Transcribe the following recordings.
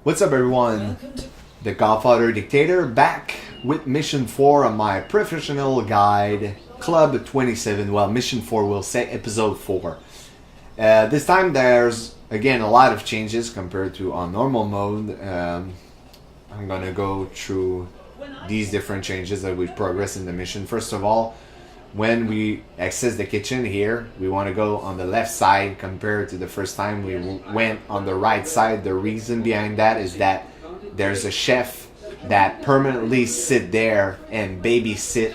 What's up, everyone? The Godfather Dictator back with Mission 4 on my professional guide, Club 27. Well, Mission 4 will say Episode 4. This time there's, again, a lot of changes compared to on normal mode. I'm gonna go through these different changes that we progress in the mission. First of all, when we access the kitchen here, we want to go on the left side compared to the first time we went on the right side. The reason behind that is that there's a chef that permanently sit there and babysit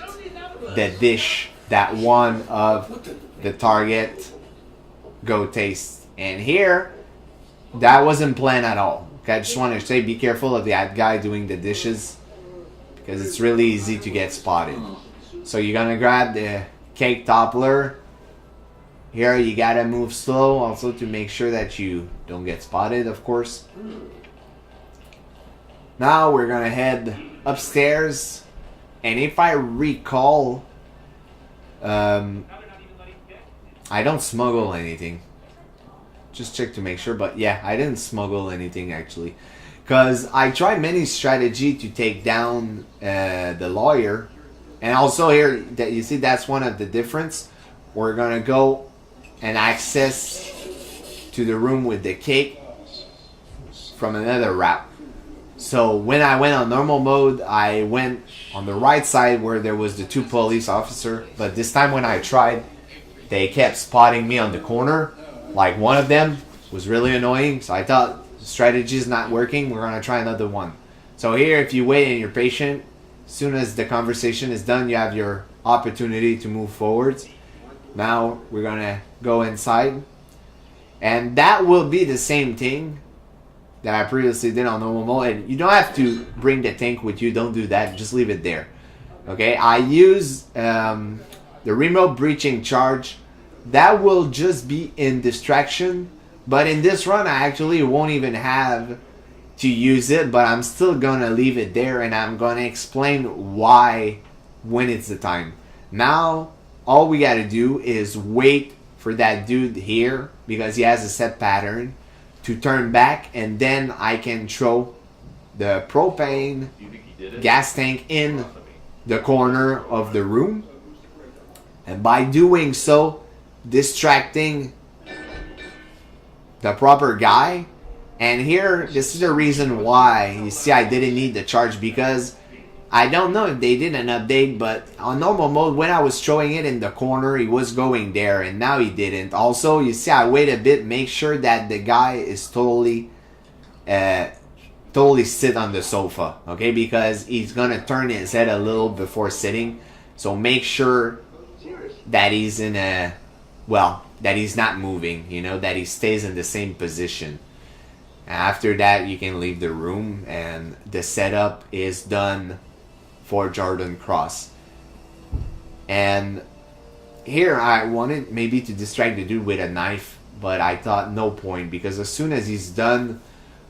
the dish that one of the target go taste. And here, that wasn't planned at all. Okay, I just want to say be careful of that guy doing the dishes because it's really easy to get spotted. So you're gonna grab the cake toppler. Here you gotta move slow also to make sure that you don't get spotted, of course. Now we're gonna head upstairs, and if I recall, I don't smuggle anything. Just check to make sure, but yeah, I didn't smuggle anything actually. Because I tried many strategy to take down the lawyer. And also here, that you see, that's one of the difference. We're gonna go and access to the room with the cake from another route. So when I went on normal mode, I went on the right side where there was the two police officer. But this time when I tried, they kept spotting me on the corner. Like one of them was really annoying. So I thought the strategy is not working. We're gonna try another one. So here, if you wait and you're patient, as soon as the conversation is done, you have your opportunity to move forwards. Now we're gonna go inside, and that will be the same thing that I previously did on normal mode. And you don't have to bring the tank with you. Don't do that. Just leave it there. Okay. I use the remote breaching charge. That will just be in distraction. But in this run, I actually won't even have to use it, but I'm still gonna leave it there, and I'm gonna explain why when it's the time. Now all we gotta do is wait for that dude here, because he has a set pattern, to turn back, and then I can throw the propane gas tank in the corner of the room, and by doing so, distracting the proper guy. And here, this is the reason why, you see, I didn't need the charge, because I don't know if they did an update, but on normal mode, when I was throwing it in the corner, he was going there, and now he didn't. Also, you see, I wait a bit, make sure that the guy is totally sit on the sofa, okay? Because he's gonna turn his head a little before sitting, so make sure that he's in a, well, that he's not moving, you know, that he stays in the same position. After that, you can leave the room, and the setup is done for Jordan Cross. And here I wanted maybe to distract the dude with a knife, but I thought no point, because as soon as he's done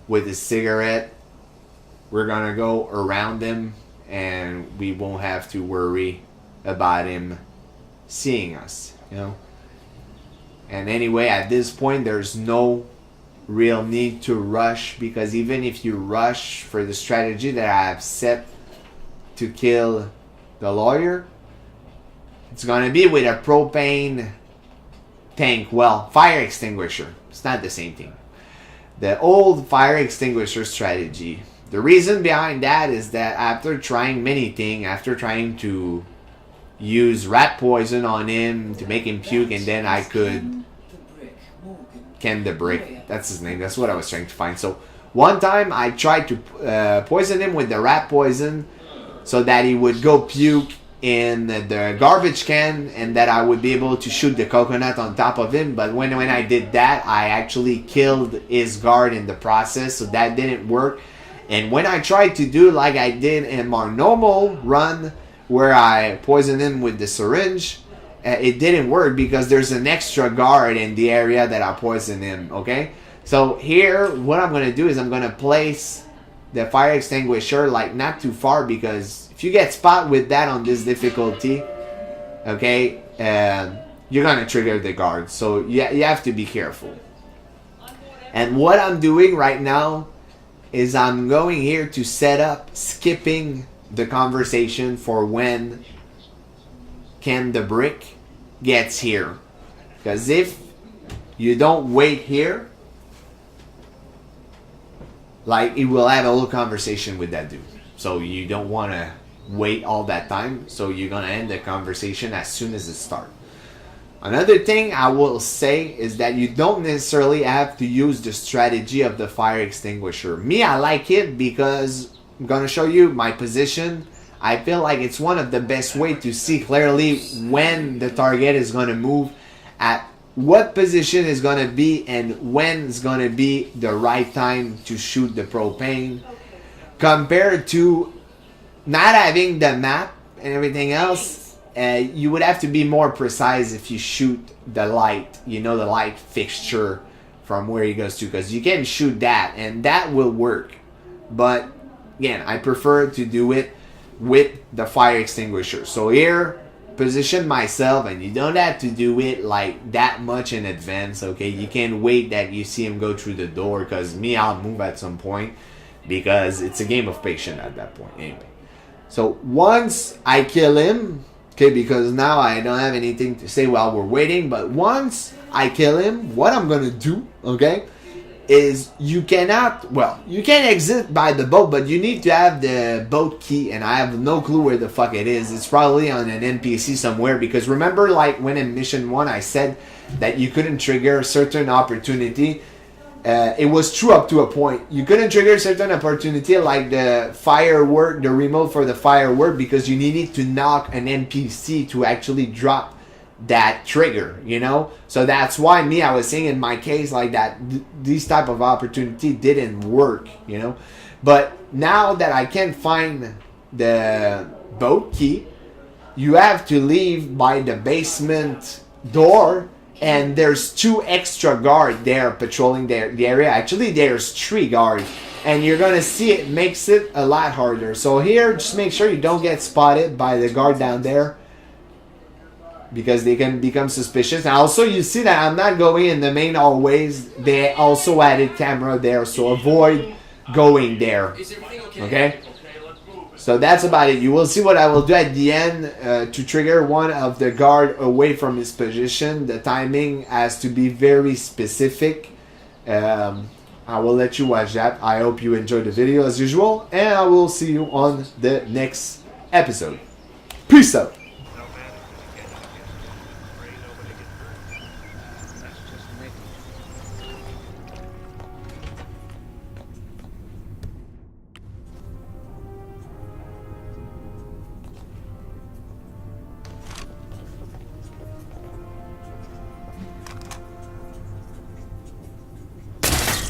with his cigarette, we're gonna go around him and we won't have to worry about him seeing us, you know. And anyway, at this point, there's no real need to rush, because even if you rush for the strategy that I have set to kill the lawyer, it's gonna be with a propane tank, well, fire extinguisher. It's not the same thing. The old fire extinguisher strategy. The reason behind that is that after trying many things, after trying to use rat poison on him to make him puke, and then I could Ken the Brick, that's his name, that's what I was trying to find. So one time I tried to poison him with the rat poison so that he would go puke in the garbage can, and that I would be able to shoot the coconut on top of him. But when I did that, I actually killed his guard in the process, so that didn't work. And when I tried to do like I did in my normal run, where I poisoned him with the syringe, it didn't work, because there's an extra guard in the area that I poisoned him, okay? So here, what I'm going to do is I'm going to place the fire extinguisher, like, not too far, because if you get spot with that on this difficulty, okay, you're going to trigger the guard. So you have to be careful. And what I'm doing right now is I'm going here to set up skipping the conversation for when Ken the Brick gets here. Because if you don't wait here, like, he will have a little conversation with that dude. So you don't want to wait all that time. So you're going to end the conversation as soon as it starts. Another thing I will say is that you don't necessarily have to use the strategy of the fire extinguisher. Me, I like it because I'm going to show you my position. I feel like it's one of the best ways to see clearly when the target is going to move, at what position is going to be, and when is going to be the right time to shoot the propane, compared to not having the map and everything else. You would have to be more precise if you shoot the light, the light fixture from where he goes to, because you can shoot that and that will work. But again, I prefer to do it with the fire extinguisher. So here, position myself, and you don't have to do it like that much in advance, okay? You can't wait that you see him go through the door, because me, I'll move at some point, because it's a game of patience at that point anyway. So once I kill him, okay, because now I don't have anything to say while we're waiting, but once I kill him, what I'm gonna do, okay, is you can exit by the boat, but you need to have the boat key, and I have no clue where the fuck it is. It's probably on an NPC somewhere, because remember, like, when in mission 1 I said that you couldn't trigger a certain opportunity. It was true up to a point. You couldn't trigger a certain opportunity, like the firework, the remote for the firework, because you needed to knock an NPC to actually drop that trigger, So that's why I was saying in my case, like, that these type of opportunity didn't work, But now that I can find the boat key, you have to leave by the basement door, and there's 2 extra guards there patrolling the area. Actually, there's 3 guards, and you're gonna see it makes it a lot harder. So here, just make sure you don't get spotted by the guard down there, because they can become suspicious. And also, you see that I'm not going in the main hallways. They also added camera there, so avoid going there. Okay? So that's about it. You will see what I will do at the end to trigger one of the guard away from his position. The timing has to be very specific. I will let you watch that. I hope you enjoyed the video as usual, and I will see you on the next episode. Peace out.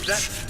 That